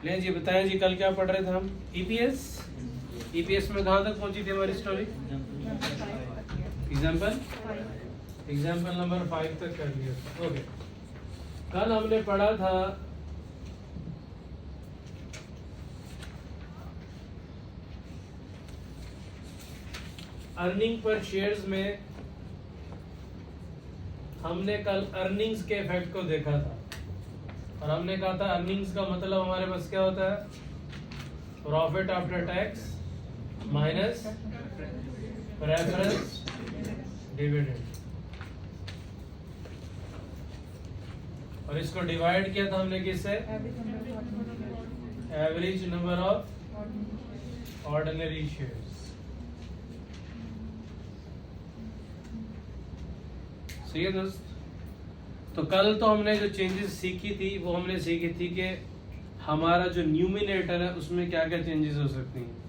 ले जी बताएं जी, कल क्या पढ़ रहे थे हम? ईपीएस। ईपीएस में कहाँ तक पहुंची थी हमारी स्टोरी? एग्जाम्पल नंबर 5 तक कर लिया। ओके, कल हमने पढ़ा था अर्निंग पर शेयर्स में। हमने कल अर्निंग्स के इफेक्ट को देखा था और हमने कहा था अर्निंग्स का मतलब हमारे पास क्या होता है? Profit after tax minus preference dividend, और इसको डिवाइड किया था हमने किससे? Average number of ordinary shares. सही है दोस्त? तो कल तो हमने जो चेंजेस सीखी थी वो हमने सीखी थी कि हमारा जो न्यूमिनेटर है उसमें क्या क्या चेंजेस हो सकती हैं।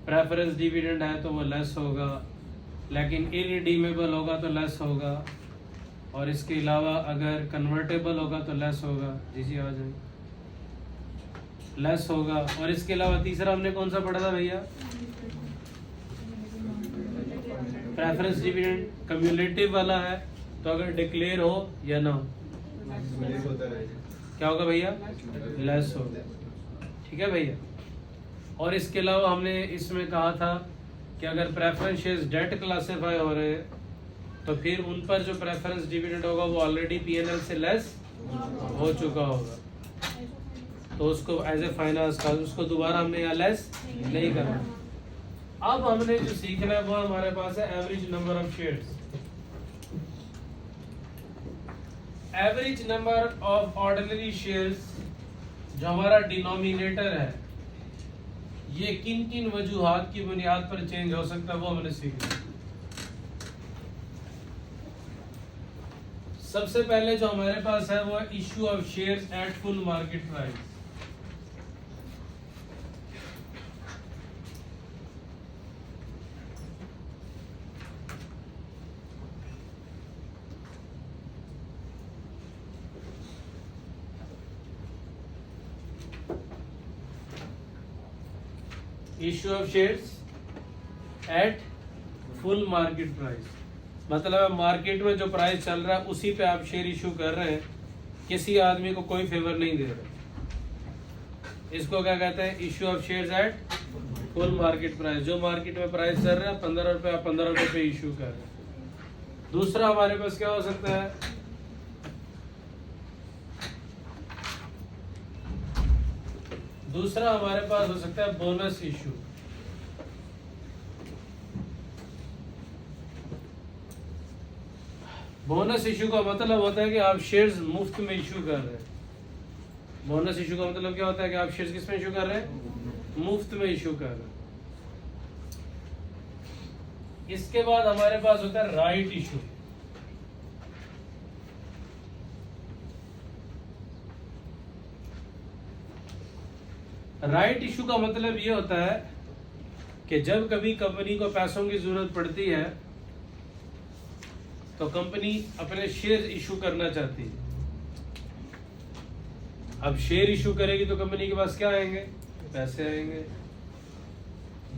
प्रेफरेंस डिविडेंड है तो वो लेस होगा, लेकिन इरिडीमेबल होगा तो लेस होगा, और इसके अलावा अगर कन्वर्टेबल होगा तो लेस होगा। जी जी आ जाए, लेस होगा। और इसके अलावा तीसरा हमने कौन सा पढ़ा था भैया? प्रेफरेंस डिविडेंड कम्युलेटिव वाला है, तो अगर डिक्लेयर हो या ना हो क्या होगा भैया? लेस होगा। ठीक है भैया। और इसके अलावा हमने इसमें कहा था कि अगर प्रेफरेंस शेयर्स डेट क्लासिफाई हो रहे हैं तो फिर उन पर जो प्रेफरेंस डिविडेंड होगा वो ऑलरेडी पीएनएल से लेस हो चुका होगा, तो उसको एज ए फाइनेंस का उसको दोबारा हमने यहाँ लेस नहीं करना। अब हमने जो सीखना है वो हमारे पास है average number of shares. Average number of ordinary shares जो हमारा डिनोमिनेटर है, ये किन किन वजूहात की बुनियाद पर चेंज हो सकता है वो हमने सीखना। सबसे पहले जो हमारे पास है वो issue of shares at full market price. Issue of shares at full market price मतलब मार्केट में जो प्राइस चल रहा है उसी पे आप शेयर इशू कर रहे हैं, किसी आदमी को कोई फेवर नहीं दे रहे। इसको क्या कहते हैं? Issue of shares at full market price. जो मार्केट में प्राइस चल रहा है 15 रुपए, आप 15 रुपए पे इशू कर रहे हैं। दूसरा हमारे पास क्या हो सकता है? दूसरा हमारे पास हो सकता है बोनस इशू। बोनस इशू का मतलब होता है कि आप शेयर्स मुफ्त में इशू कर रहे हैं। बोनस इशू का मतलब क्या होता है कि आप शेयर्स किस में इशू कर रहे हैं? मुफ्त में इशू कर रहे हैं। इसके बाद हमारे पास होता है राइट इशू। राइट इशू का मतलब ये होता है कि जब कभी कंपनी को पैसों की जरूरत पड़ती है तो कंपनी अपने शेयर इशू करना चाहती है। अब शेयर इशू करेगी तो कंपनी के पास क्या आएंगे? पैसे आएंगे।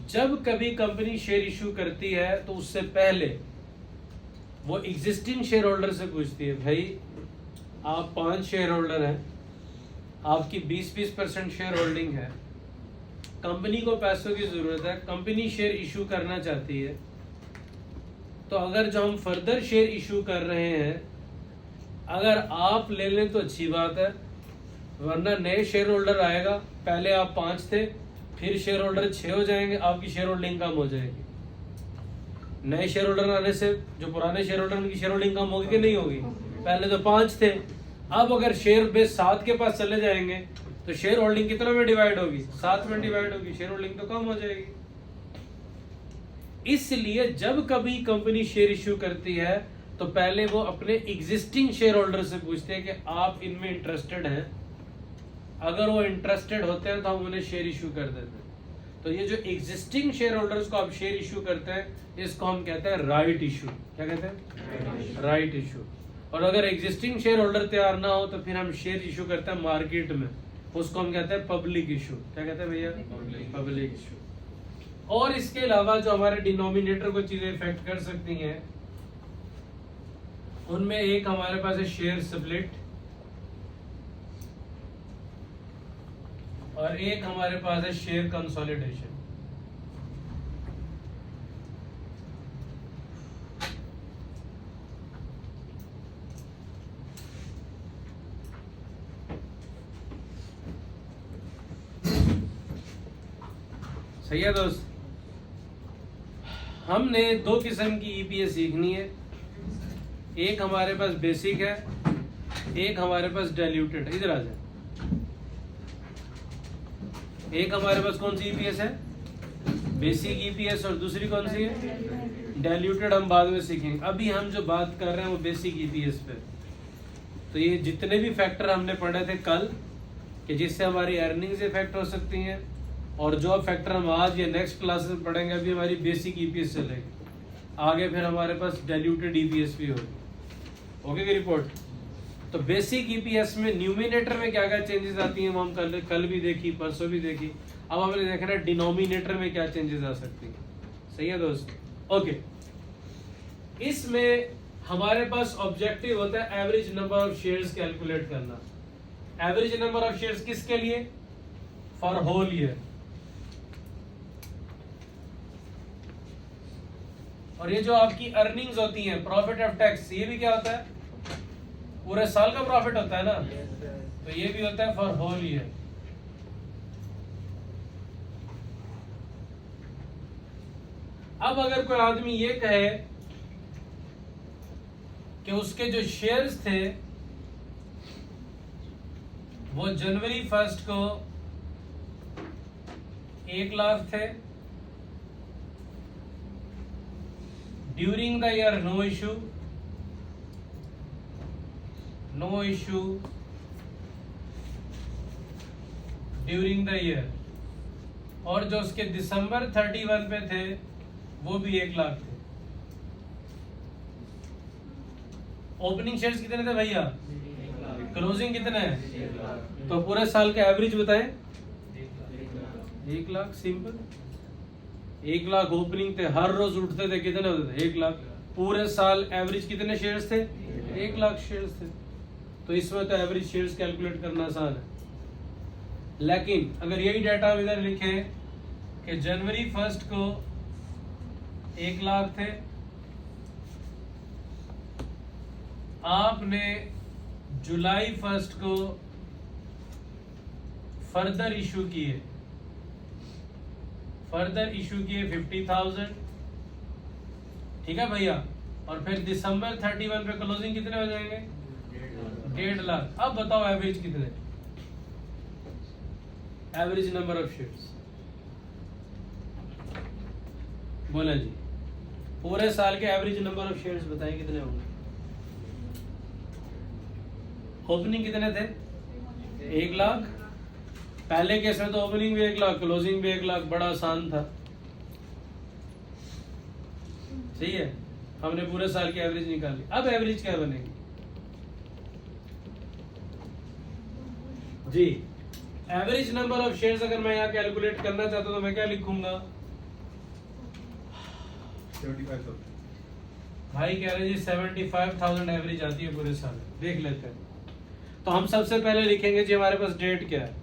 जब कभी कंपनी शेयर इशू करती है तो उससे पहले वो एग्जिस्टिंग शेयर होल्डर से पूछती है, भाई आप 5 शेयर होल्डर हैं, आपकी 20% शेयर होल्डिंग है, कंपनी को पैसों की जरूरत है, कंपनी शेयर इशू करना चाहती है, तो अगर जो हम फर्दर शेयर इशू कर रहे हैं अगर आप ले लें तो अच्छी बात है, वरना नए शेयर होल्डर आएगा। पहले आप 5 थे, फिर शेयर होल्डर 6 हो जाएंगे, आपकी शेयर होल्डिंग कम हो जाएगी। नए शेयर होल्डर आने से जो पुराने शेयर होल्डर उनकी शेयर होल्डिंग कम होगी कि नहीं होगी? पहले तो 5 थे, अब अगर शेयर बेस 7 के पास चले जाएंगे तो शेयर होल्डिंग कितना में डिवाइड होगी? 7 में डिवाइड होगी, शेयर होल्डिंग तो कम हो जाएगी। इसलिए जब कभी कंपनी शेयर इश्यू करती है तो पहले वो अपने एग्जिस्टिंग शेयर होल्डर से पूछते हैं कि आप इनमें इंटरेस्टेड हैं। अगर वो इंटरेस्टेड होते हैं तो हम उन्हें शेयर इशू कर देते हैं। तो ये जो एग्जिस्टिंग शेयर होल्डर्स को आप शेयर इशू करते हैं इसको हम कहते हैं राइट इशू। क्या कहते हैं? Right issue. और अगर एग्जिस्टिंग शेयर होल्डर तैयार ना हो तो फिर हम शेयर इशू करते हैं मार्केट में, उसको हम कहते हैं पब्लिक इशू। क्या कहते हैं भैया? Public issue. और इसके अलावा जो हमारे डिनोमिनेटर को चीजें इफेक्ट कर सकती हैं, उनमें एक हमारे पास है शेयर स्प्लिट, और एक हमारे पास है शेयर कंसोलिडेशन। सही है दोस्त? हमने दो किस्म की ईपीएस सीखनी है, एक हमारे पास बेसिक है, एक हमारे पास डाइल्यूटेड है। इधर आ जाए। एक हमारे पास कौन सी ईपीएस है? बेसिक ईपीएस, और दूसरी कौन सी है? डाइल्यूटेड। हम बाद में सीखेंगे, अभी हम जो बात कर रहे हैं वो बेसिक ईपीएस पे। तो ये जितने भी फैक्टर हमने पढ़े थे कल कि जिससे हमारी अर्निंग्स इफेक्ट हो सकती हैं, और जो फैक्टर हम आज या नेक्स्ट क्लासेस में पढ़ेंगे, अभी हमारी बेसिक ईपीएस चलेगी, आगे फिर हमारे पास डाइल्यूटेड ईपीएस भी होगी। ओके की रिपोर्ट? तो बेसिक ईपीएस में न्यूमिनेटर में क्या क्या चेंजेस आती हैं वो हम कल भी देखी, परसों भी देखी। अब हमने देखना है डिनोमिनेटर में क्या चेंजेस आ सकती हैं। सही है दोस्त? ओके, इसमें हमारे पास ऑब्जेक्टिव होता है average number of shares calculate करना। एवरेज नंबर ऑफ शेयर्स किसके लिए? For whole year. और ये जो आपकी अर्निंग्स होती हैं, प्रॉफिट ऑफ टैक्स, ये भी क्या होता है? पूरे साल का प्रॉफिट होता है ना, तो ये भी होता है फॉर होल ईयर। अब अगर कोई आदमी ये कहे कि उसके जो शेयर्स थे वो जनवरी 1 को 1 लाख थे, during the year no issue, during the year, और जो उसके दिसंबर 31 पे थे वो भी 1 लाख थे। ओपनिंग शेयर्स कितने थे भैया? क्लोजिंग कितने हैं? तो पूरे साल का एवरेज बताएं। 1 लाख। सिंपल। 1 लाख ओपनिंग थे, हर रोज उठते थे, कितने होते थे? 1 लाख। पूरे साल एवरेज कितने शेयर्स थे? 1 लाख शेयर्स थे। तो इसमें तो एवरेज शेयर्स कैलकुलेट करना आसान है। लेकिन अगर यही डाटा हम इधर लिखें कि जनवरी 1 को 1 लाख थे, आपने जुलाई 1 को फर्दर इशू किए 50,000, ठीक है भैया, और फिर दिसंबर 31 पे क्लोजिंग कितने हो जाएंगे? 1.5 लाख। अब बताओ एवरेज कितने? एवरेज नंबर ऑफ शेयर्स बोला जी। पूरे साल के एवरेज नंबर ऑफ शेयर्स बताएं कितने होंगे? ओपनिंग कितने थे? 1 लाख। पहले केस में तो ओपनिंग भी 1 लाख, क्लोजिंग भी 1 लाख, बड़ा आसान था। सही है? हमने पूरे साल की एवरेज निकाली। अब एवरेज क्या बनेगी जी? एवरेज नंबर ऑफ शेयर्स अगर मैं यहाँ कैलकुलेट करना चाहता हूं तो मैं क्या लिखूंगा? 75,000। भाई कह रहे जी 75,000 एवरेज आती है पूरे साल। देख लेते हैं। तो हम सबसे पहले लिखेंगे जी हमारे पास डेट क्या है।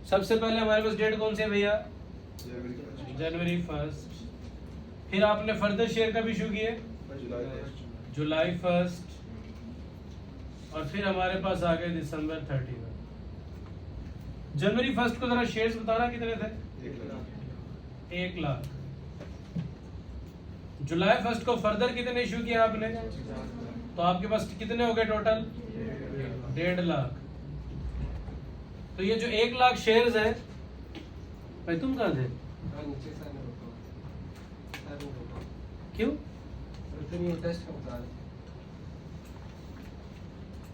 सबसे पहले हमारे पास डेट कौन सी है भैया? जनवरी 1। फिर आपने फर्दर शेयर कब इशू किए? जुलाई 1। और फिर हमारे पास आ गए दिसंबर 31। जनवरी 1 को जरा शेयर्स बताना कितने थे? 1 लाख। जुलाई 1 को फर्दर कितने इशू किया आपने? तो आपके पास कितने हो गए टोटल? 1.5 लाख। तो ये जो 1 लाख शेयर्स है, भाई तुम कहाँ थे? क्यों?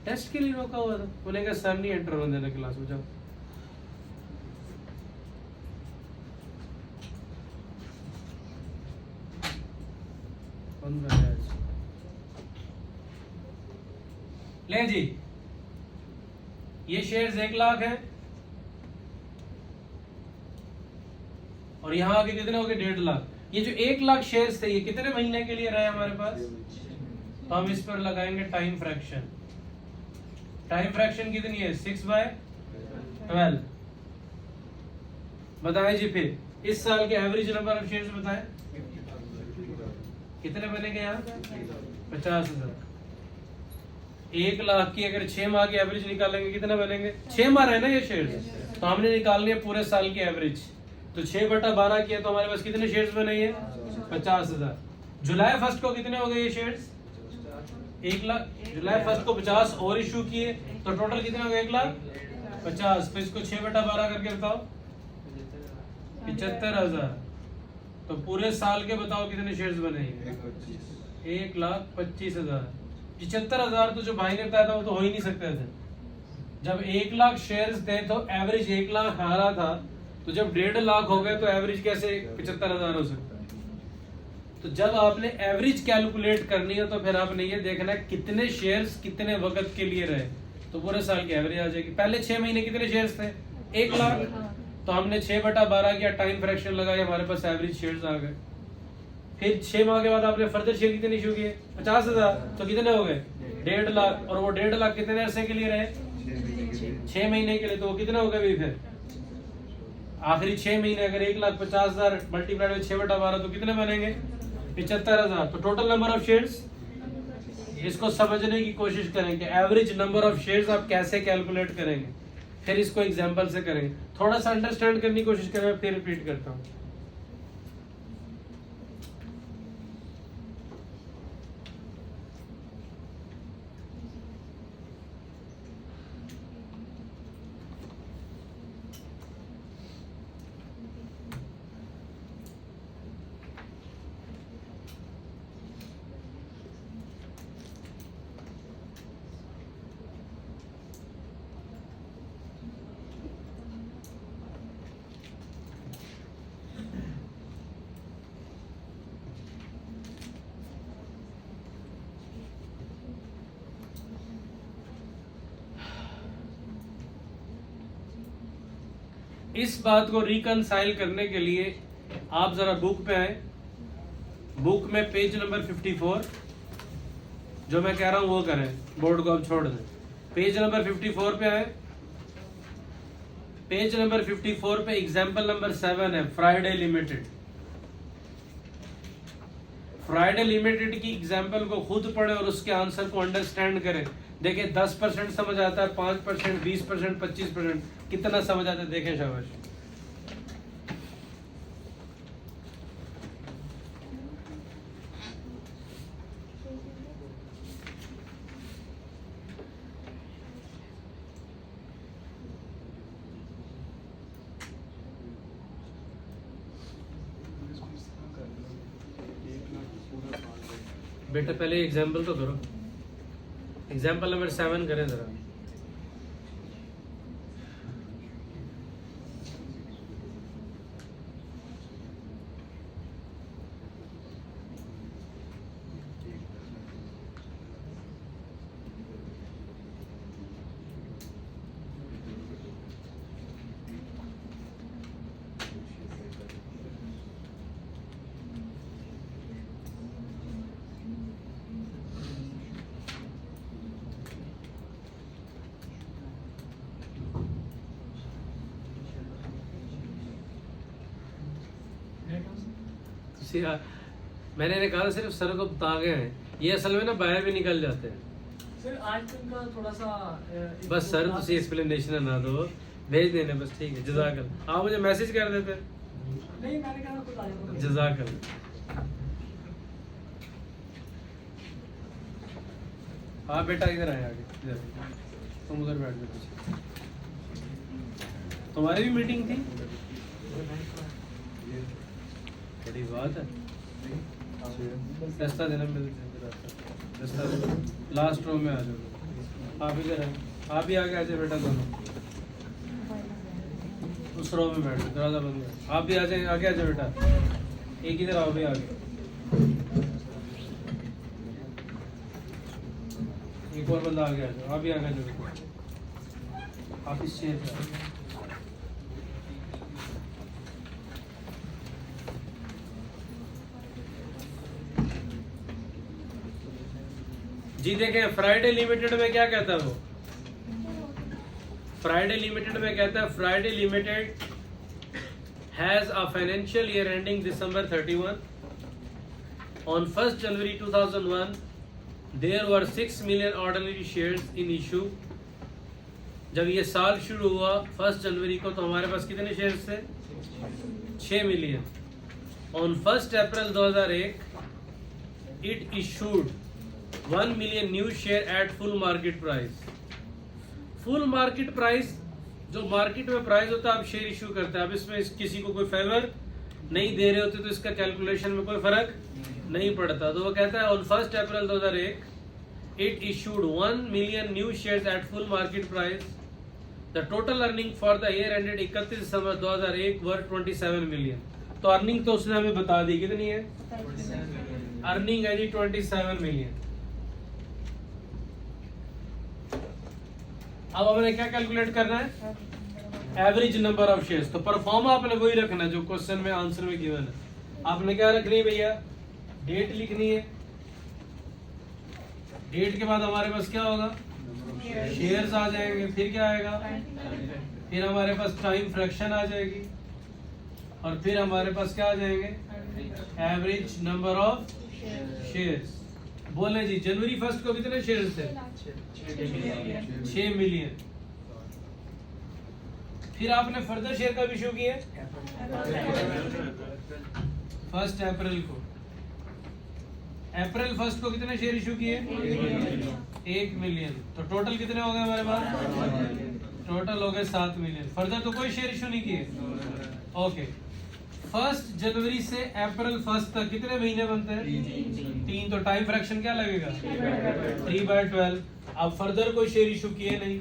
टेस्ट के लिए रोका हुआ था। बोलेगा सर नहीं एंटर होने देना क्लास में, जाओ। ले जी, ये शेयर्स 1 लाख है और यहाँ आगे कितने हो गए 1.5 लाख। ये जो 1 लाख शेयर्स थे ये कितने महीने के लिए रहे हमारे पास, तो हम इस पर लगाएंगे टाइम फ्रैक्शन। टाइम फ्रैक्शन कितनी है 6/12। बताएं जी फिर इस साल के एवरेज नंबर ऑफ शेयर्स बताएं कितने बनेंगे यहाँ 50,000। 1 लाख की अगर 6 माह की एवरेज निकालेंगे कितने बनेंगे, 6 माह है ना ये शेयर्स, तो हमने निकालनी है पूरे साल की एवरेज। तो 6/12 किया तो हमारे पास कितने शेयर्स बने हैं 50,000। जुलाई 1 को कितने हो गए ये शेयर्स 1 लाख। जुलाई 1 को 50 और इशू किए तो टोटल कितने हो गए 1,50,000। तो इसको 6/12 करके बताओ 75,000। तो पूरे साल के बताओ कितने शेयर्स बने 1,25,000। 75,000 तो जो भाई ने बताया था वो तो हो ही नहीं सकते थे। जब 1 लाख शेयर्स थे तो एवरेज 1 लाख आ रहा था, तो जब 1.5 लाख हो गए तो एवरेज कैसे 75,000 हो सकता है। तो जब आपने एवरेज कैलकुलेट करनी है तो फिर आपने ये देखना है कितने शेयर्स कितने वक्त के लिए रहे, तो पूरे साल की एवरेज आ जाएगी। पहले 6 महीने कितने शेयर्स थे 1 लाख, तो हमने 6/12 किया, टाइम फ्रैक्शन लगाया, हमारे पास एवरेज शेयर्स आ गए। फिर 6 माह के बाद आपने फर्दर शेयर कितने इशू किए 50,000, तो कितने हो गए 1.5 लाख। और वो 1.5 लाख कितने अरसे के लिए रहे 6 महीने के लिए, तो वो कितने हो गए भी फिर आखिरी 6 महीने। अगर 1,50,000 मल्टीप्लाइड बाय 6/12 तो कितने बनेंगे 75,000। तो टोटल नंबर ऑफ शेयर्स, इसको समझने की कोशिश करें कि एवरेज नंबर ऑफ शेयर्स आप कैसे कैलकुलेट करेंगे, फिर इसको एग्जांपल से करेंगे। थोड़ा सा अंडरस्टैंड करने की कोशिश करें, फिर रिपीट करता हूँ। इस बात को रिकनसाइल करने के लिए आप जरा बुक पे आए। बुक में पेज नंबर 54, जो मैं कह रहा हूं वो करें, बोर्ड को अब छोड़ दें। पेज नंबर 54 पे आए। पेज नंबर 54 पे एग्जाम्पल नंबर 7 है फ्राइडे लिमिटेड। फ्राइडे लिमिटेड की एग्जाम्पल को खुद पढ़े और उसके आंसर को अंडरस्टैंड करें। देखिए 10% समझ आता है, 5%, 20%, 25%, कितना समझ आता है देखें शाबाश। बेटा पहले एग्जाम्पल तो करो, एग्जाम्पल नंबर 7 करें जरा। मैंने कहा सिर्फ सर को बता गए हैं, ये असल में ना बाहर भी निकल जाते हैं सर। आज का थोड़ा सा बस सर तुसी एक्सप्लेनेशन ना दो, भेज देने बस, ठीक है जजाकल। आप मुझे मैसेज कर देते नहीं, मैंने कहा खुद आ जाऊंगा। जजाकल। हाँ बेटा इधर आए आगे, इधर तुम उधर बैठ जाओ पीछे। तुम्हारी भी मीटिंग थी, बड़ी बात है। रास्ता देना मिलता, रास्ता लास्ट रो में आ जाओ। आप इधर है, आप भी आगे आ जाए बेटा, दोनों उस रो में बैठ जाओ, दरवाजा बंद है। आप भी आ जाए, आगे आ जाओ बेटा, एक इधर आओ भी आगे, एक और बंदा आगे आ जाओ, आप भी आगे आ जाओ। आप इस चेयर पे आओ। जी देखें, फ्राइडे लिमिटेड में क्या कहता है वो? फ्राइडे लिमिटेड में कहता है Friday limited has a financial year ending December 31. On 1st January 2001, there were 6 million ordinary shares in issue. जब ये साल शुरू हुआ 1 जनवरी को, तो हमारे पास कितने शेयर्स थे? 6 million. On 1st April 2001, it issued 1 million new share at full market price. Full market price, जो मार्केट में प्राइस होता है, आप शेयर इशू करते हैं। अब इसमें किसी को कोई फेवर नहीं दे रहे होते तो इसका कैलकुलेशन में कोई फर्क नहीं पड़ता। तो वो कहता है on 1 April 2001 it issued 1 million new shares at full market price. The total earning for the year ended 31 December 2001 were 27 million. तो अर्निंग तो उसने हमें बता दी, कितनी है? अर्निंग है जी 27 मिलियन। अब हमने क्या कैलकुलेट करना है? Average number of shares. तो परफॉर्मा आपने वही रखना है जो क्वेश्चन में आंसर में गिवन है। आपने क्या रखनी है भैया? डेट लिखनी है। डेट के बाद हमारे पास क्या होगा? शेयर्स आ जाएंगे। फिर क्या आएगा? फिर हमारे पास टाइम फ्रैक्शन आ जाएगी, और फिर हमारे पास क्या आ जाएंगे? Average number of shares. बोले जी, जनवरी 1 को कितने शेयर्स थे? 6 मिलियन। फिर आपने फर्दर शेयर कब इशू किए? 1 अप्रैल को। अप्रैल 1 को कितने शेयर इशू किए? 1 मिलियन। तो टोटल कितने हो गए हमारे पास? टोटल हो गए 7 मिलियन। फर्दर तो कोई शेयर इशू नहीं किए। ओके, 1 जनवरी से अप्रैल 1 तक कितने महीने बनते हैं? 3। तो टाइम फ्रैक्शन क्या लगेगा? 3/12। अब फर्दर कोई शेयर इशू किए नहीं,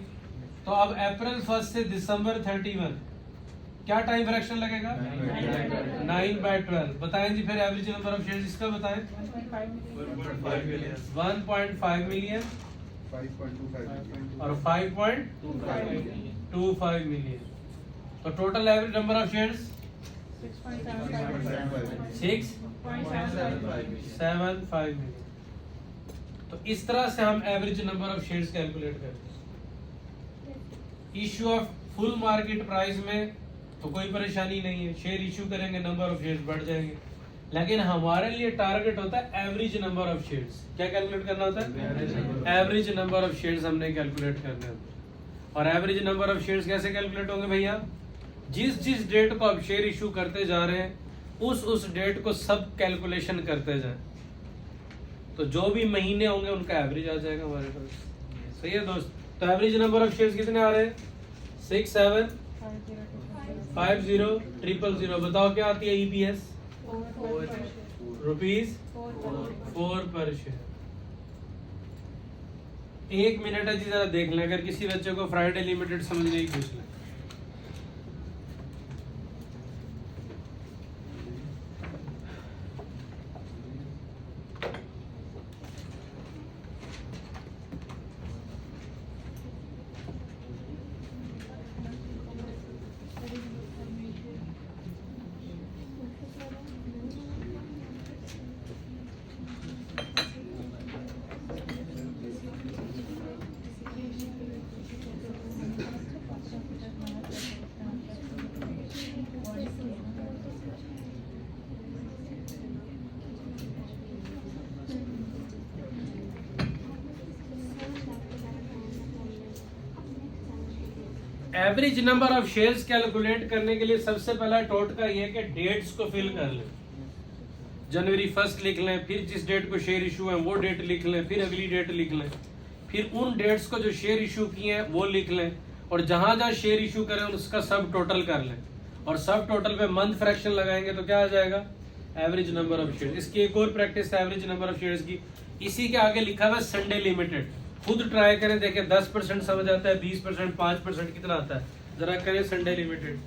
तो अब अप्रैल 1 से दिसंबर 31 क्या टाइम फ्रैक्शन लगेगा? 9/12। बताएं जी फिर एवरेज नंबर ऑफ शेयर्स इसका बताएं। 1.5 मिलियन और 5.25 मिलियन। तो total average number of shares 6.75 million. तो इस तरह से हम average number of shares calculate करते हैं। Issue of full market price में तो कोई परेशानी नहीं है, शेयर इशू करेंगे, नंबर ऑफ शेयर्स बढ़ जाएंगे। लेकिन हमारे लिए टारगेट होता है एवरेज नंबर ऑफ शेयर्स। क्या कैलकुलेट करना होता है? एवरेज नंबर ऑफ शेयर्स हमने कैलकुलेट करने होते हैं। और एवरेज नंबर ऑफ शेयर्स कैसे कैलकुलेट होंगे भैया? जिस डेट को आप शेयर इशू करते जा रहे हैं उस डेट को सब कैलकुलेशन करते जाएं, तो जो भी महीने होंगे उनका एवरेज आ जाएगा हमारे पास। सही है दोस्त? तो एवरेज नंबर ऑफ शेयर्स कितने आ रहे हैं? 67500000। बताओ क्या आती है EPS? ₹4 पर शेयर। 1 मिनट है जी, जरा देख लें। अगर किसी बच्चे को फ्राइडे लिमिटेड समझने की पूछ लें। Average number of shares calculate करने के लिए सबसे पहला टोटका ये है कि डेट्स को फिल कर लें। जनवरी 1 लिख लें, फिर जिस डेट को शेयर इशू है वो डेट लिख लें, फिर अगली डेट लिख लें, फिर उन डेट्स को जो शेयर इशू किए हैं वो लिख लें, और जहां जहां शेयर इशू करें उसका सब टोटल कर लें, और सब टोटल पे मंथ फ्रैक्शन लगाएंगे तो क्या आ जाएगा? Average number of share. इसकी एक और प्रैक्टिस है एवरेज नंबर ऑफ शेयर्स की। इसी के आगे लिखा हुआ संडे लिमिटेड। खुद ट्राई करें, देखें 10% समझ आता है, 20%, 5% कितना आता है, जरा करें संडे लिमिटेड।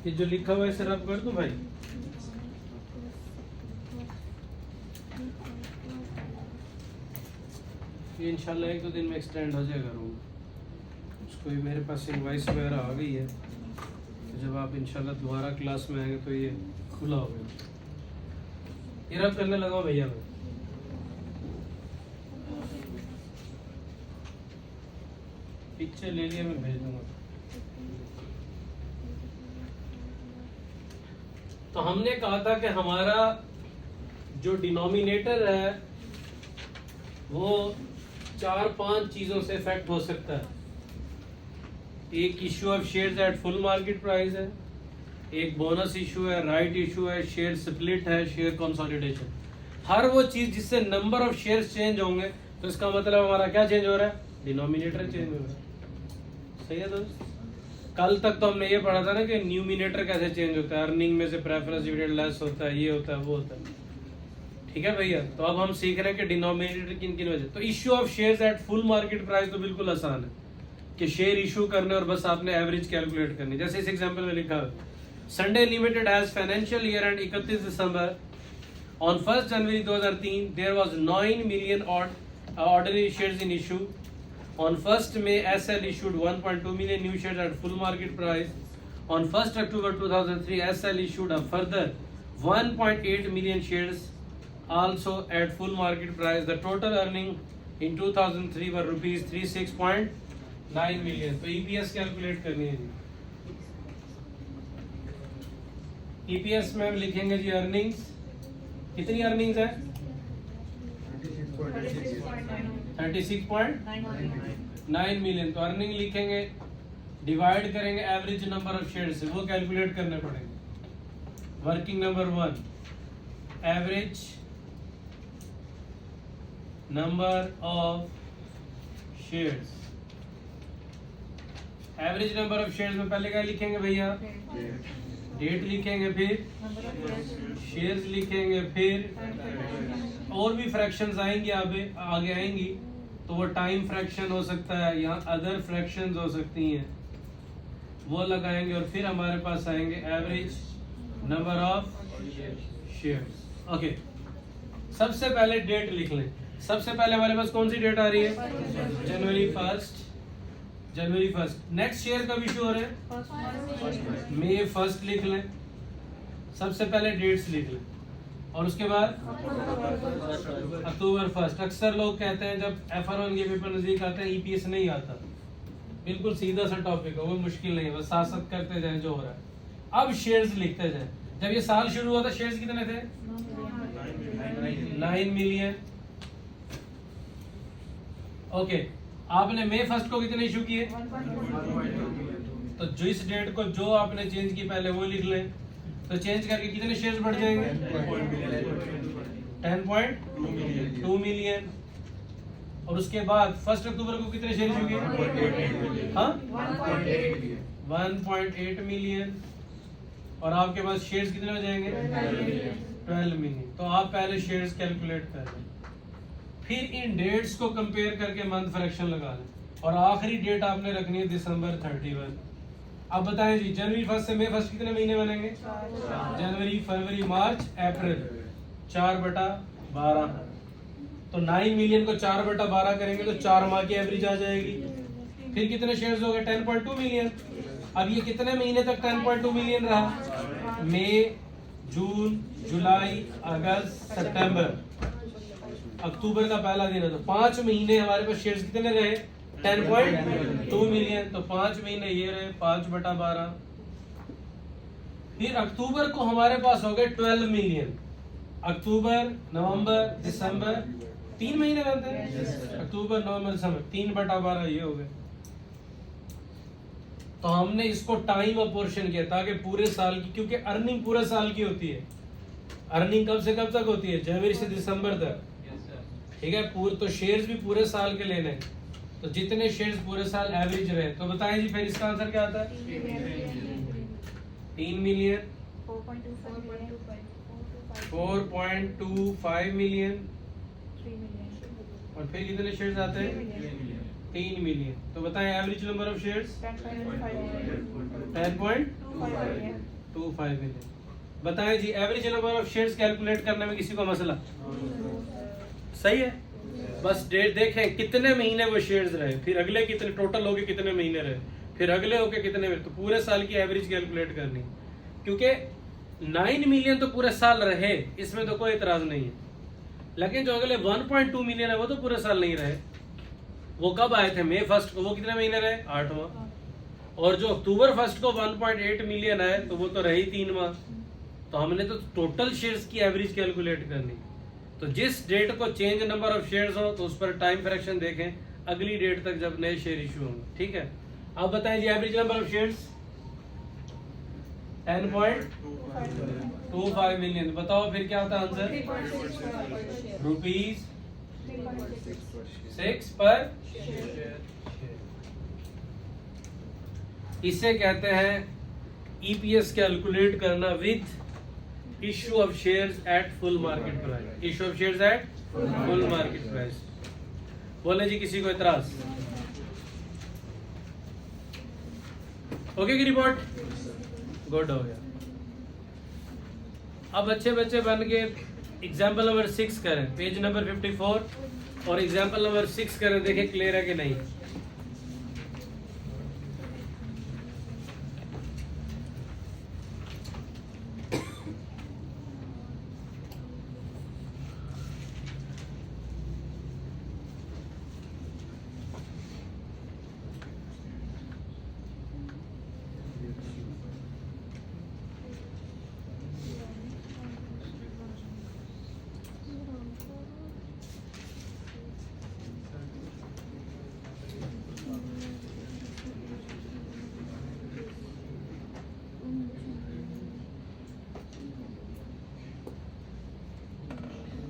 ये जो लिखा हुआ है इसे रब कर दूं भाई? ये इंशाल्लाह 1-2 दिन में एक्सटेंड हो जाएगा रूम। उसको भी मेरे पास इनवाइस वगैरह आ गई है, तो जब आप इंशाल्लाह दोबारा क्लास में आएंगे तो ये खुला होगा। ये रब करने लगा हूं भैया मैं। पिक्चर ले लिया, मैं भेज दूंगा। तो हमने कहा था कि हमारा जो डिनोमिनेटर है वो 4-5 चीजों से इफेक्ट हो सकता है। एक issue of shares at full market price है, एक बोनस इशू है, राइट इशू है, शेयर स्प्लिट है, शेयर कंसोलिडेशन। हर वो चीज जिससे नंबर ऑफ शेयर्स चेंज होंगे तो इसका मतलब हमारा क्या चेंज हो रहा है? डिनोमिनेटर चेंज हो रहा है। सही है दोस्त? कल तक तो हमने ये पढ़ा था ना कि न्यूमिनेटर कैसे चेंज होता है, अर्निंग में से प्रेफरेंस डिविडेंड लेस होता है, ये होता है, वो होता है। ठीक है भैया? तो अब हम सीख रहे हैं कि डिनोमिनेटर किन किन वजह। तो issue of shares at full market price तो बिल्कुल आसान है कि शेयर इशू करने और बस आपने एवरेज कैलकुलेट करनी। जैसे इस एग्जांपल में लिखा है, Sunday Limited has financial year end 31 December. On 1 January 2003 there was 9 million ordinary shares in issue. On 1st May, SL issued 1.2 million new shares at full market price. On 1st October 2003, SL issued a further 1.8 million shares also at full market price. The total earning in 2003 were rupees 36.9 million. तो EPS calculate करनी है जी। EPS में हम लिखेंगे जी earnings. कितनी earnings है? 36.9 million. तो earning लिखेंगे, डिवाइड करेंगे एवरेज नंबर ऑफ शेयर से, वो कैलकुलेट करने पड़ेंगे। Working number 1, average number of shares. Average number of shares में पहले क्या लिखेंगे भैया? डेट लिखेंगे, फिर शेयर्स लिखेंगे, फिर और भी फ्रैक्शंस आएंगी, आगे आएंगी तो वो टाइम फ्रैक्शन हो सकता है, यहाँ अदर फ्रैक्शंस हो सकती हैं, वो लगाएंगे और फिर हमारे पास आएंगे average number of shares. Okay, सबसे पहले डेट लिख लें। सबसे पहले हमारे पास कौन सी डेट आ रही है? जनवरी 1। नेक्स्ट शेयर कब इशू हो रहे हैं? May 1 लिख लें। सबसे पहले डेट्स लिख लें और उसके बाद अक्टूबर 1। अक्सर लोग कहते हैं जब FR1 के पेपर नजदीक आते हैं EPS नहीं आता। बिल्कुल सीधा सा टॉपिक है, वो मुश्किल नहीं है, बस साथ साथ करते जाएं जो हो रहा है। अब शेयर्स लिखते जाएं। जब ये साल शुरू हुआ था शेयर्स कितने थे? 9 मिलियन। ओके, आपने May 1 को कितने इशू किए? तो जो इस डेट को जो आपने चेंज की पहले वो लिख लें। तो चेंज करके कितने शेयर्स बढ़ जाएंगे? 10.2 मिलियन। और उसके बाद 1 अक्टूबर को कितने शेयर इशू किए? हाँ, 1.8 मिलियन। और आपके पास शेयर्स कितने हो जाएंगे? 12 मिलियन। तो आप पहले शेयर्स कैलकुलेट कर लें, फिर इन डेट्स को कंपेयर करके मंथ फ्रैक्शन लगा लें और आखिरी डेट आपने रखनी है दिसंबर 31। अब बताएं जी, जनवरी 1 से May 1 कितने महीने बनेंगे? जनवरी, फरवरी, मार्च, अप्रैल। 4/12। तो 9 मिलियन को 4/12 करेंगे तो 4 माह की एवरेज आ जाएगी। फिर कितने शेयर्स हो गए? 10.2 मिलियन। अब ये कितने महीने तक 10.2 मिलियन रहा? मई, जून, जुलाई, अगस्त, सितंबर, अक्टूबर का पहला दिन है। तो 5 महीने हमारे पास शेयर्स कितने रहे? 10.2 मिलियन। तो 5 महीने ये रहे 5/12। फिर अक्टूबर को हमारे पास हो गए 12 मिलियन। अक्टूबर, नवंबर, दिसंबर, 3 महीने बनते हैं। अक्टूबर, नवंबर, दिसंबर, 3/12 ये हो गए। तो हमने इसको टाइम अपोर्शन किया ताकि पूरे साल की, क्योंकि अर्निंग पूरे साल की होती है। अर्निंग कब से कब तक होती है? जनवरी से दिसंबर तक। ठीक है, पूरे तो शेयर्स भी पूरे साल के लेने, तो जितने शेयर्स पूरे साल एवरेज रहे। तो बताएं जी फिर इसका आंसर क्या आता है? 3 मिलियन, 4.25 मिलियन, और फिर कितने शेयर्स आते हैं? 3 मिलियन। तो बताएं एवरेज नंबर ऑफ शेयर्स? 10.25। 25 मिलियन। बताएं जी average number of shares calculate करने में किसी को मसला? सही है। बस डेट देखें कितने महीने वो शेयर्स रहे, फिर अगले कितने टोटल हो गए कितने महीने रहे, फिर अगले हो गए कितने, तो पूरे साल की एवरेज कैलकुलेट करनी। क्योंकि 9 मिलियन तो पूरे साल रहे, इसमें तो कोई इतराज नहीं है, लेकिन जो अगले 1.2 मिलियन है वो तो पूरे साल नहीं रहे। वो कब आए थे? मई 1 को, वो कितने महीने रहे? 8 माह। और जो अक्टूबर 1 को 1.8 मिलियन आए तो वो तो रही 3 माह। तो हमने तो टोटल शेयर्स की एवरेज कैलकुलेट करनी। तो जिस डेट को चेंज नंबर ऑफ शेयर्स हो तो उस पर टाइम फ्रैक्शन देखें अगली डेट तक जब नए शेयर इशू होंगे। ठीक है, अब बताएं जी एवरेज नंबर ऑफ शेयर्स 10.25 मिलियन। बताओ फिर क्या होता है आंसर? रुपीज 6 पर। इसे कहते हैं ईपीएस कैलकुलेट करना with issue of shares at full market price. Issue of shares at full market price. बोले जी किसी को इतराज? ओके की रिपोर्ट गुड हो गया। अब अच्छे बच्चे बन के एग्जाम्पल नंबर 6 करें, पेज नंबर 54 और एग्जाम्पल नंबर 6 करें, देखें क्लियर है कि नहीं।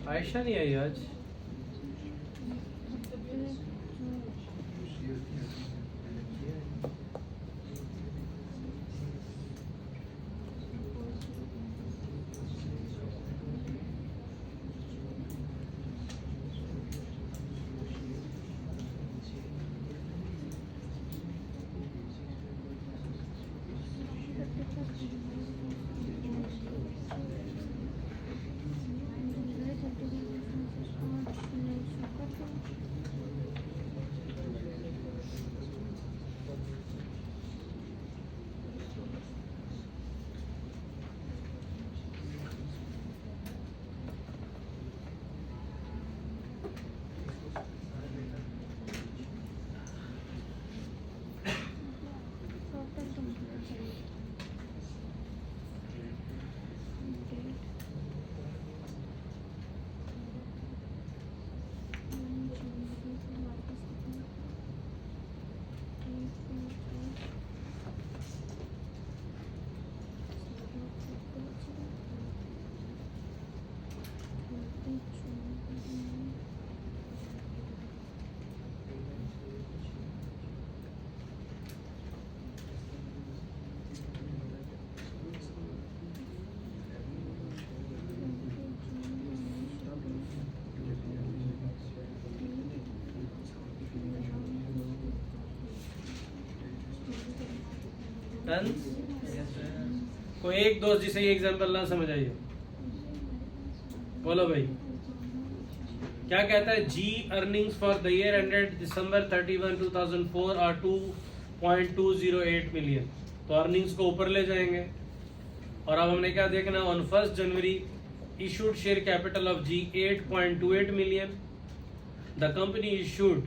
आयशा नहीं आई आज। कोई एक दोस्त जिसे ये एग्जाम्पल ना समझ आइए, बोलो भाई क्या कहता है? जी earnings for the year ended December 31, 2004 are 2.208 मिलियन। तो अर्निंग्स को ऊपर ले जाएंगे और अब हमने क्या देखना? On 1 January issued share capital of जी 8.28 मिलियन। The company issued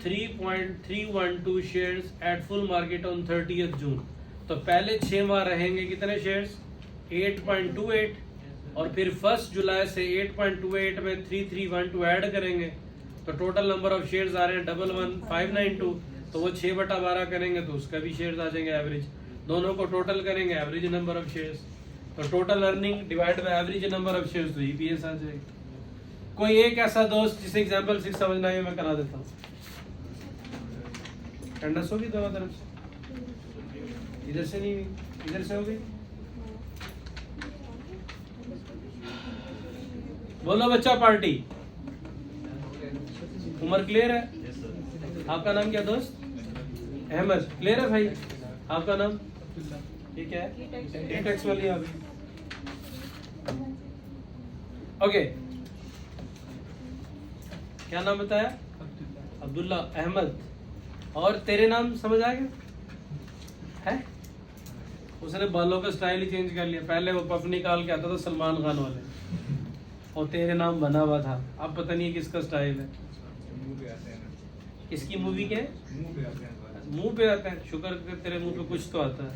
3.312 shares at full market on 30th June. तो पहले 6 माह रहेंगे कितने शेयर्स? 8.28 और फिर 1 जुलाई से 8.28 में 3312 ऐड करेंगे तो टोटल नंबर ऑफ शेयर्स आ रहे हैं 11592। तो वो 6/12 करेंगे तो उसका भी शेयर्स आ जाएंगे एवरेज। दोनों को टोटल करेंगे एवरेज नंबर ऑफ शेयर्स। तो total earning divide by average number of shares तो ईपीएस आ जाएगी। कोई एक ऐसा दोस्त जिसे एग्जांपल 6 समझना है मैं करा देता हूँ। अटेंडेंस होगी दोनों तरफ से? इधर से नहीं, इधर से होगी। बोलो बच्चा पार्टी। उम्र क्लियर है? आपका नाम क्या दोस्त? अहमद। क्लियर है भाई? आपका नाम? ठीक है, ये टैक्स वाली आ गई। ओके, क्या नाम बताया? अब्दुल्ला अहमद। और तेरे नाम समझ आ गया है? उसने बालों का स्टाइल ही चेंज कर लिया, पहले वो पफ निकाल के आता था सलमान खान वाले, और तेरे नाम बना हुआ था। अब पता नहीं किसका स्टाइल है। किसकी मूवी के मुंह पे आते हैं? शुक्र कर तेरे मुंह पे कुछ तो आता है।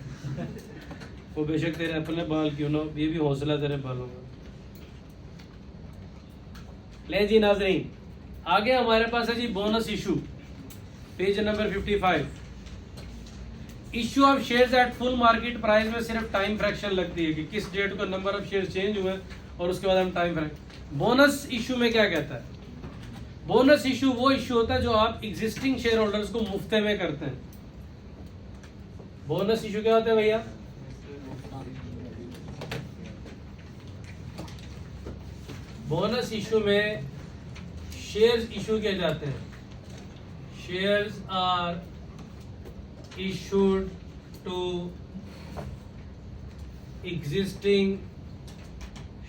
वो बेशक तेरे अपने बाल क्यों ना, ये भी हौसला तेरे बालों का। ले जी नाजरीन, आगे हमारे पास है जी bonus issue, page number 55। Issue of shares at full market price में सिर्फ टाइम फ्रैक्शन लगती है कि किस डेट को नंबर ऑफ शेयर चेंज हुए और उसके बाद हम टाइम फ्रैक्शन। बोनस इशू में क्या कहता है? बोनस इशू वो इशू होता है जो आप एग्जिस्टिंग शेयर होल्डर्स को मुफ्ते में करते हैं। बोनस इशू क्या होता है भैया? बोनस इशू में शेयर्स इशू किए जाते हैं। Shares are issued to existing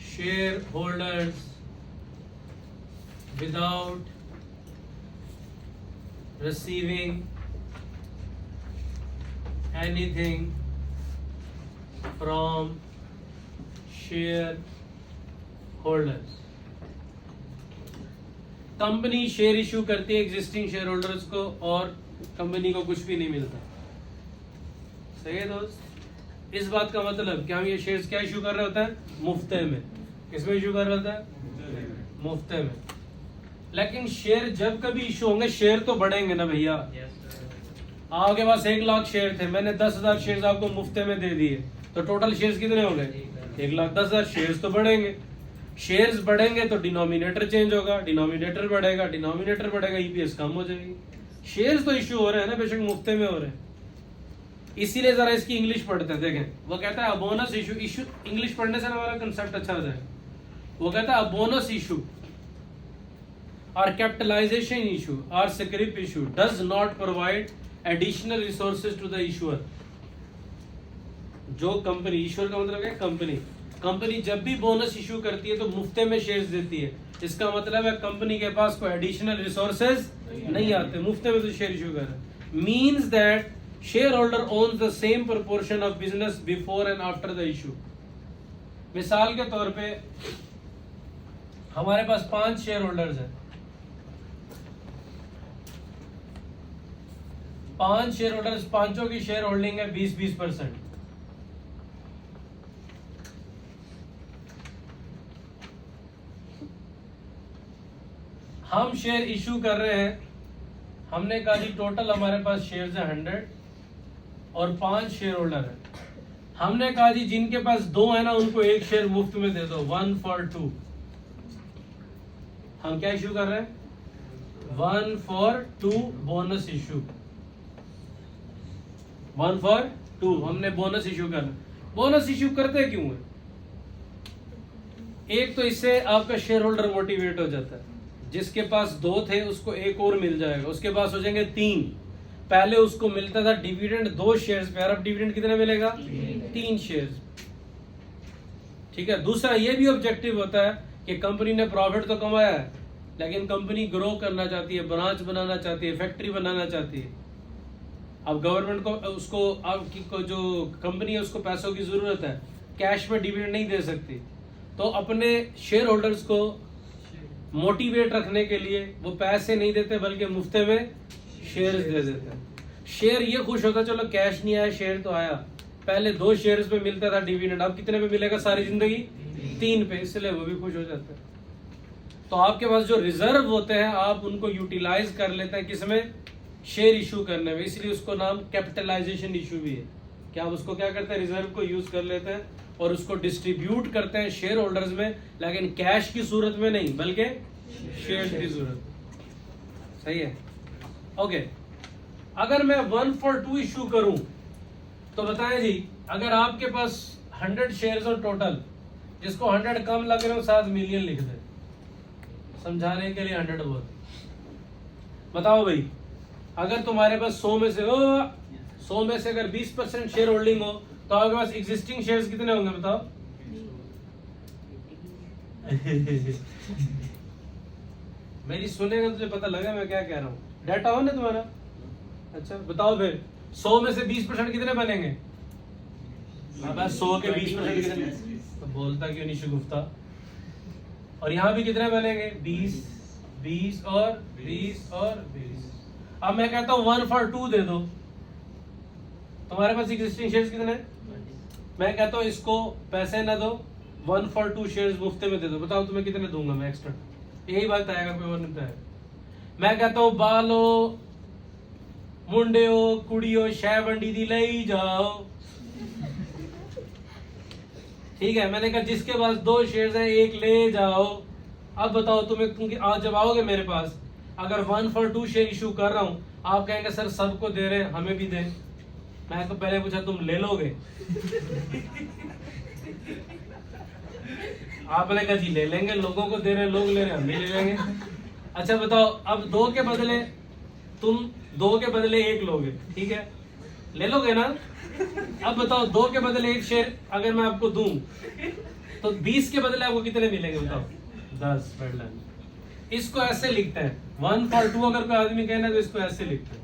shareholders without receiving anything from shareholders। Company share issue करती है एग्जिस्टिंग शेयर होल्डर्स को और कंपनी को कुछ भी नहीं मिलता। सही है दोस्त? इस बात का मतलब कि हम ये शेयर्स क्या इशू कर रहे होते हैं? मुफ्ते में। किसमें इशू कर रहे होते हैं? मुफ्ते में। लेकिन शेयर जब कभी इशू होंगे, शेयर तो बढ़ेंगे ना भैया। आपके पास 1 लाख शेयर थे, मैंने 10,000 शेयर्स आपको मुफ्ते में दे दिए, तो टोटल शेयर्स कितने हो गए? 1,10,000। शेयर्स तो बढ़ेंगे, शेयर्स बढ़ेंगे तो डिनोमिनेटर चेंज होगा, डिनोमिनेटर बढ़ेगा, डिनोमिनेटर बढ़ेगा, ईपीएस कम हो जाएगी। शेयर्स तो इशू हो रहे हैं ना, बेशक मुफ्ते में हो रहे हैं। इसीलिए जरा इसकी इंग्लिश पढ़ते हैं। देखें, वो कहता है बोनस इशू। इशू इंग्लिश पढ़ने से हमारा कंसेप्ट अच्छा हो जाएगा। वो कहता है बोनस इशू और कैपिटलाइजेशन इशू और scrip issue does not provide additional resources to the issuer. जो कंपनी, इशूअर का मतलब है कंपनी जब भी बोनस इशू करती है तो मुफ्ते में शेयर्स देती है। इसका मतलब है कंपनी के पास कोई एडिशनल रिसोर्सेज नहीं आते, मुफ्ते में तो शेयर इशू कर रहे हैं। Means that share holder owns the same proportion of business before and after the issue. मिसाल के तौर पे हमारे पास 5 शेयर होल्डर्स हैं, 5 शेयर होल्डर्स, पांचों की शेयर होल्डिंग है 20-20%। हम शेयर इशू कर रहे हैं, हमने कहा जी टोटल हमारे पास शेयर्स है 100 और 5 शेयर होल्डर है। हमने कहा जी जिनके पास 2 है ना, उनको 1 शेयर मुफ्त में दे दो, 1 for 2। हम क्या इशू कर रहे हैं? 1 for 2 बोनस इशू। 1 for 2 हमने बोनस इशू करना। बोनस इशू करते क्यों है? एक तो इससे आपका शेयर होल्डर मोटिवेट हो जाता है। जिसके पास 2 थे उसको 1 और मिल जाएगा, उसके पास हो जाएंगे 3। पहले उसको मिलता था डिविडेंड 2 शेयर्स पे, अब डिविडेंड कितने मिलेगा? 3 शेयर्स। ठीक है। दूसरा ये भी ऑब्जेक्टिव होता है कि कंपनी ने प्रॉफिट तो कमाया है, लेकिन कंपनी ग्रो करना चाहती है, ब्रांच बनाना चाहती है, फैक्ट्री बनाना चाहती है। अब गवर्नमेंट को उसको, आपकी को जो कंपनी है उसको पैसों की जरूरत है, कैश में डिविडेंड नहीं दे सकती, तो अपने शेयर होल्डर्स को मोटिवेट रखने के लिए वो पैसे नहीं देते बल्कि मुफ्ते में शेयर्स दे देते हैं। शेयर ये खुश होता है चलो कैश नहीं आया, शेयर तो आया। पहले 2 शेयर्स पे मिलता था डिविडेंड, अब कितने पे मिलेगा सारी जिंदगी? 3 पे, इसलिए वो भी खुश हो जाते हैं। तो आपके पास जो रिजर्व होते हैं आप उनको यूटिलाइज कर लेते हैं, किसमें? शेयर इशू करने में। इसलिए उसको नाम कैपिटलाइजेशन इशू भी है कि आप उसको क्या करते हैं? रिजर्व को यूज कर लेते हैं और उसको डिस्ट्रीब्यूट करते हैं शेयर होल्डर्स में, लेकिन कैश की सूरत में नहीं बल्कि शेयर की सूरत। सही है? ओके। अगर मैं 1 for 2 इशू करूं तो बताएं जी, अगर आपके पास 100 शेयर्स और टोटल, जिसको 100 कम लग रहे हो 7 मिलियन लिख दे, समझाने के लिए 100 बहुत। बताओ भाई, अगर तुम्हारे पास 100 में से अगर 20% शेयर होल्डिंग हो तो आपके पास एग्जिस्टिंग शेयर्स कितने होंगे बताओ? मेरी सुनेगा तुझे पता लगा मैं क्या कह रहा हूँ, डाटा हो ना तुम्हारा? अच्छा बताओ फिर 100 में से 20% कितने बनेंगे? बस 100 के 20% कितने? तो बोलता क्यों नहीं शगुफ्ता? और यहाँ भी कितने बनेंगे? 20 20 और 20 और 20। अब मैं कहता हूँ 1 for 2 दे दो, तुम्हारे पास एग्जिस्टिंग शेयर्स कितने हैं? मैं कहता हूँ इसको पैसे ना दो, 1 for 2 शेयर्स मुफ्ते में दे दो, बताओ तुम्हें कितने दूंगा मैं एक्स्ट्रा? यही बात आएगा, कोई और नहीं है। मैं कहता हूँ बालो मुंडियो कुड़ियो शह वंडी दी ले जाओ, ठीक है, मैंने कहा जिसके पास 2 शेयर्स हैं 1 ले जाओ। अब बताओ तुम्हें आज जब आओगे मेरे पास, अगर 1 for 2 शेयर इशू कर रहा हूं, आप कहेंगे सर सबको दे रहे हैं हमें भी दें। मैं तो पहले पूछा तुम ले लोगे? आपने कहा जी ले लेंगे, लोगों को दे रहे हैं, लोग ले रहे हैं, हम भी ले लेंगे। अच्छा बताओ, अब 2 के बदले तुम 2 के बदले 1 लोगे, ठीक है, ले लोगे ना? अब बताओ 2 के बदले 1 शेयर अगर मैं आपको दूं तो 20 के बदले आपको कितने मिलेंगे बताओ? 10। इसको ऐसे लिखते हैं 1 for 2, अगर कोई आदमी कहना तो इसको ऐसे लिखते हैं,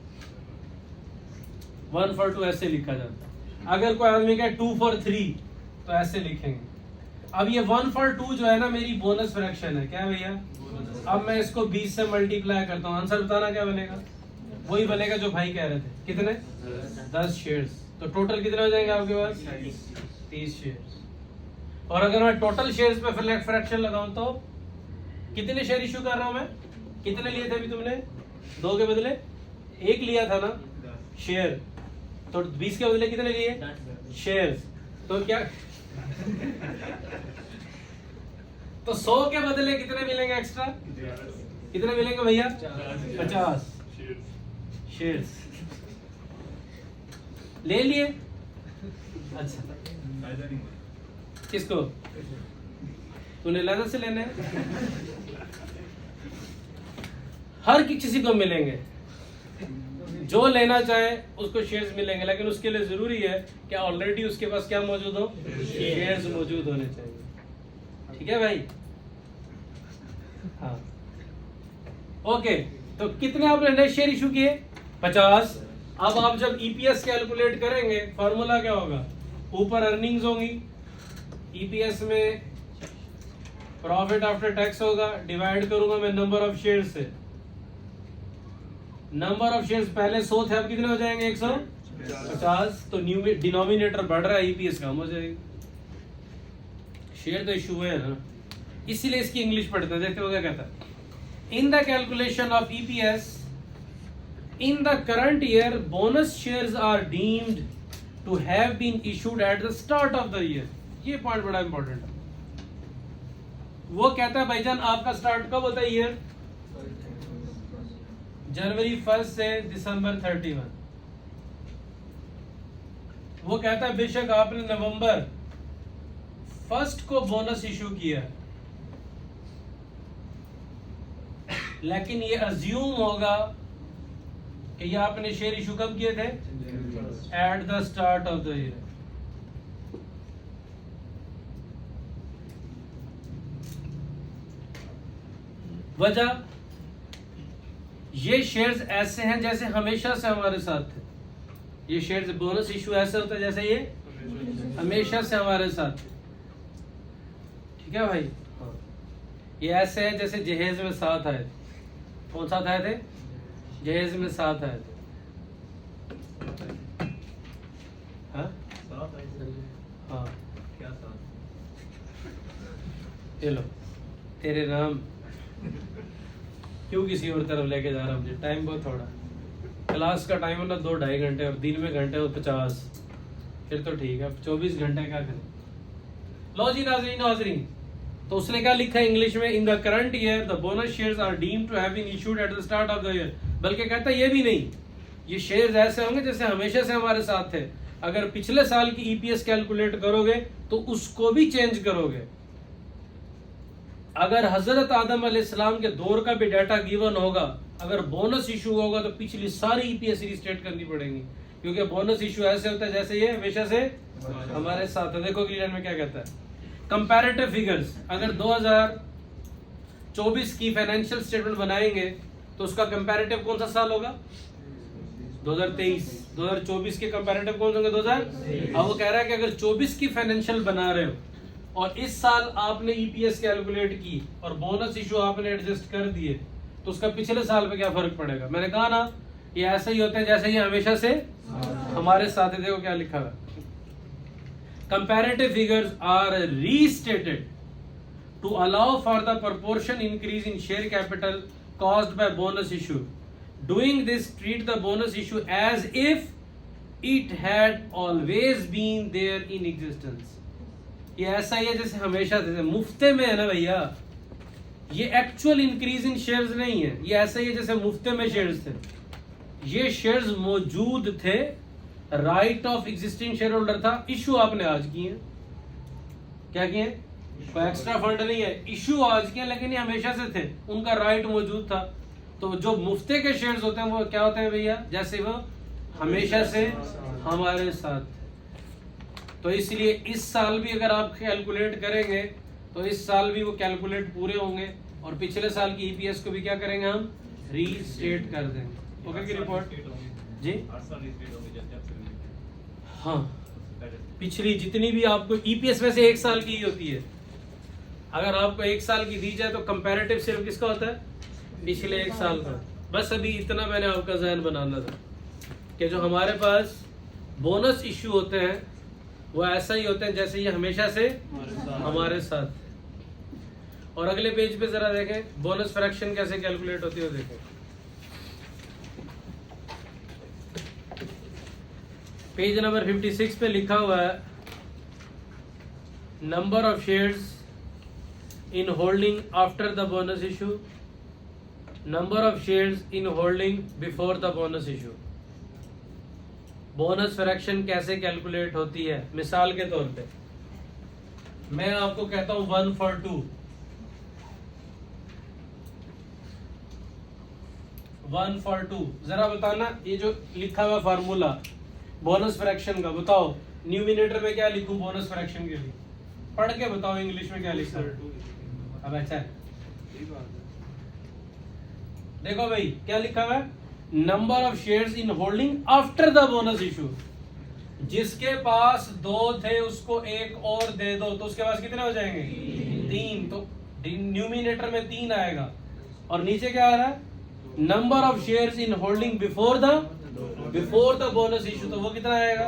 1 for 2 ऐसे लिखा जाता है। अगर कोई आदमी कहे 2 for 3 तो ऐसे लिखेंगे। अब ये 1 for 2 जो है ना मेरी बोनस फ्रैक्शन है, क्या भैया? अब मैं इसको 20 से मल्टीप्लाई करता हूँ, आंसर बताना क्या बनेगा? वही बनेगा जो भाई कह रहे थे, कितने? 10 शेयर्स। तो टोटल कितने हो जाएंगे आपके पास? 30 शेयर्स। और अगर मैं टोटल शेयर्स पे फ्रैक्शन लगाऊं तो कितने शेयर इशू कर रहा हूं मैं? कितने लिए थे अभी तुमने? 2 के बदले 1 लिया था ना शेयर, तो 20 के बदले कितने लिए? शेयर्स। तो क्या तो 100 के बदले कितने मिलेंगे एक्स्ट्रा? कितने मिलेंगे भैया? 50 शेयर्स ले लिए। अच्छा किसको? तूने लाइसेंस से लेने हर किसी को मिलेंगे, जो लेना चाहे उसको शेयर्स मिलेंगे, लेकिन उसके लिए जरूरी है कि ऑलरेडी उसके पास क्या मौजूद हो? शेयर्स मौजूद होने चाहिए, ठीक है भाई? हाँ ओके, तो कितने आपने नए शेयर इशू किए? 50। अब आप जब ईपीएस कैलकुलेट करेंगे फॉर्मूला क्या होगा? ऊपर अर्निंग्स होंगी, ईपीएस में प्रॉफिट आफ्टर टैक्स होगा, डिवाइड करूंगा मैं नंबर ऑफ शेयर्स से। नंबर ऑफ शेयर्स पहले 100 थे, अब कितने हो जाएंगे? 150। तो डिनोमिनेटर बढ़ रहा है, ईपीएस कम हो जाएगी। शेयर तो इशू है ना, इसीलिए इसकी इंग्लिश पढ़ते हैं। देखते हो क्या कहता है? In the calculation of EPS in the current year bonus shares are deemed to have been issued at the start of the year। ये पॉइंट बड़ा इंपॉर्टेंट है। वो कहता है भाईजान आपका स्टार्ट कब होता है ईयर? जनवरी 1 से दिसंबर 31। वो कहता है बेशक आपने नवंबर 1 को बोनस इशू किया, लेकिन ये अज्यूम होगा कि ये आपने शेयर इशू कब किए थे? Eight the start of the year. वजह, ये शेयर्स ऐसे हैं जैसे हमेशा से हमारे साथ थे। ये शेयर्स बोनस इशू ऐसे होता है जैसे ये हमेशा से हमारे साथ थे, ठीक है भाई? ये ऐसे है जैसे जहेज में साथ आए थे। कौन साथ आए थे? जहेज में साथ आए थे। हाँ हाँ क्या साथ? चलो तेरे नाम क्यों किसी और तरफ लेके जा रहा मुझे? टाइम बहुत थोड़ा, क्लास का टाइम है ना 2-2.5 घंटे, और दिन में घंटे हो 50, फिर तो ठीक है। 24 घंटे क्या करें? लो जी नाज़रीन, तो उसने क्या लिखा है इंग्लिश में? In the current year the bonus shares are deemed to have been issued at the start of the year. बल्कि कहता है ये भी नहीं, ये शेयर्स ऐसे होंगे जैसे हमेशा से हमारे साथ थे। अगर पिछले साल की ईपीएस कैलकुलेट करोगे तो उसको भी चेंज करोगे। अगर हजरत आदम अलैहिस्सलाम के दौर का भी डाटा गिवन होगा, अगर बोनस इशू होगा तो पिछली सारी ईपीएस रीस्टेट करनी पड़ेगी, क्योंकि बोनस इशू ऐसे होता है जैसे ये हमेशा से हमारे साथ है। देखो अगली लाइन में क्या कहता है, कंपैरेटिव फिगर्स। अगर 2024 की फाइनेंशियल स्टेटमेंट बनाएंगे तो उसका कंपैरेटिव कौन सा साल होगा? 2023। 2024 के कंपैरेटिव कौन से होंगे? 2000। अब वो कह रहा है कि अगर 24 की फाइनेंशियल बना रहे हो और इस साल आपने ईपीएस कैलकुलेट की और बोनस इशू आपने एडजस्ट कर दिए तो उसका पिछले साल पे क्या फर्क पड़ेगा? मैंने कहा ना ये ऐसा ही होता है जैसे ये हमेशा से हमारे साथ है। देखो क्या लिखा है, comparative figures are restated to allow for the proportion increase in share capital caused by bonus issue. Doing this treat the bonus issue as if it had always been there in existence. ये ऐसा ही है जैसे हमेशा थे, मुफ्ते में है ना भैया, ये एक्चुअल इंक्रीज इन शेयर्स नहीं है, ये ऐसा ही है जैसे मुफ्ते में शेयर्स थे। ये शेयर्स मौजूद थे, right of existing share holder था, इशू आपने आज किए। क्या किए? कोई एक्स्ट्रा फंड नहीं है, इशू आज किए, लेकिन ये हमेशा से थे, उनका राइट मौजूद था। तो जो मुफ्ते के शेयर्स होते हैं वो क्या होते हैं भैया? जैसे वो हमेशा से हमारे साथ। तो इसलिए इस साल भी अगर आप कैलकुलेट करेंगे तो इस साल भी वो कैलकुलेट पूरे होंगे और पिछले साल की ईपीएस को भी क्या करेंगे? हम रीस्टेट कर देंगे। ओके की रिपोर्ट जी? हाँ, पिछली जितनी भी आपको ईपीएस में से एक साल की ही होती है। अगर आपको एक साल की दी जाए तो कंपैरेटिव सिर्फ किसका होता है? पिछले एक साल का। बस अभी इतना मैंने आपका ज़हन बनाना था कि जो हमारे पास बोनस इश्यू होते हैं वो ऐसा ही होते हैं जैसे ये हमेशा से हमारे साथ। और अगले पेज पे जरा देखें बोनस फ्रैक्शन कैसे कैलकुलेट होती है, देखें पेज नंबर 56 पे लिखा हुआ है number of shares in holding after the bonus issue, number of shares in holding before the bonus issue. Bonus fraction कैसे कैलकुलेट होती है? मिसाल के तौर पे मैं आपको कहता हूं 1/2, 1/2। जरा बताना ये जो लिखा हुआ फार्मूला बोनस फ्रैक्शन का, बताओ न्यूमिनेटर में क्या लिखूं बोनस फ्रैक्शन के लिए? पढ़ के बताओ इंग्लिश में क्या लिखा है। अब अच्छा है, देखो भाई क्या लिखा हुआ है, number of shares in holding after the bonus issue. जिसके पास 2 थे उसको एक और दे दो तो उसके पास कितने हो जाएंगे? 3। तो न्यूमिनेटर में 3 आएगा और नीचे क्या आ रहा है? Number of shares in holding before the bonus issue, तो वो कितना आएगा?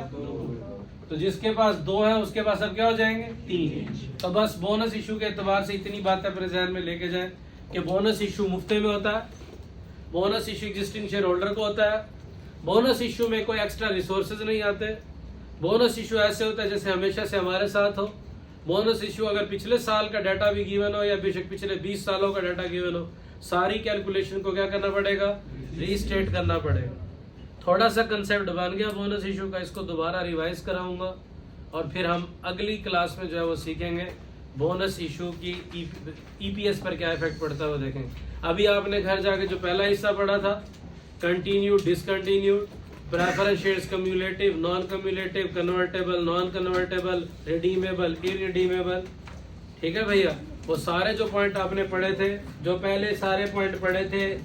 तो जिसके पास 2 है उसके पास अब क्या हो जाएंगे? 3। तो बस बोनस इशू के एतबार से इतनी बातें अपने ध्यान में लेके जाएं कि बोनस इशू मुफ्ते में होता है, bonus issue existing share holder को होता है, बोनस इशू में कोई एक्स्ट्रा रिसोर्सेज नहीं आते, बोनस इशू ऐसे होता है जैसे हमेशा से हमारे साथ हो। बोनस इशू अगर पिछले साल का डाटा भी गिवन हो या बेशक पिछले 20 सालों का डाटा गिवन हो, सारी कैलकुलेशन को क्या करना पड़ेगा? रीस्टेट करना पड़ेगा। थोड़ा सा कंसेप्ट बन गया बोनस इशू का, इसको दोबारा रिवाइज कराऊंगा और फिर हम अगली क्लास में जो है वो सीखेंगे बोनस इशू की ईपीएस पर क्या इफेक्ट पड़ता है वो देखेंगे। अभी आपने घर जाके जो पहला हिस्सा पढ़ा था, continued, discontinued, preference shares, cumulative, non cumulative, convertible, non convertible, redeemable, irredeemable, ठीक है भैया, वो सारे जो पॉइंट आपने पढ़े थे, जो पहले सारे पॉइंट पढ़े थे,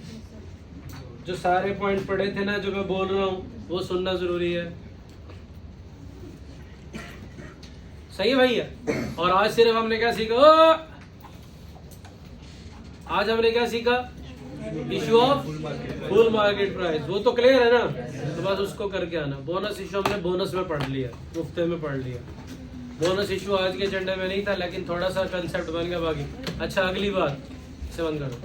जो सारे पॉइंट पढ़े थे ना जो मैं बोल रहा हूँ वो सुनना जरूरी है। सही है भैया? और आज सिर्फ हमने क्या सीखा? आज हमने क्या सीखा? Issue of full market price, वो तो क्लियर है ना, तो बस उसको करके आना। बोनस इशू हमने बोनस में पढ़ लिया, मुफ्ते में पढ़ लिया। बोनस इशू आज के एजेंडे में नहीं था लेकिन थोड़ा सा कंसेप्ट बन गया बाकी। अच्छा अगली बात से बंद करो।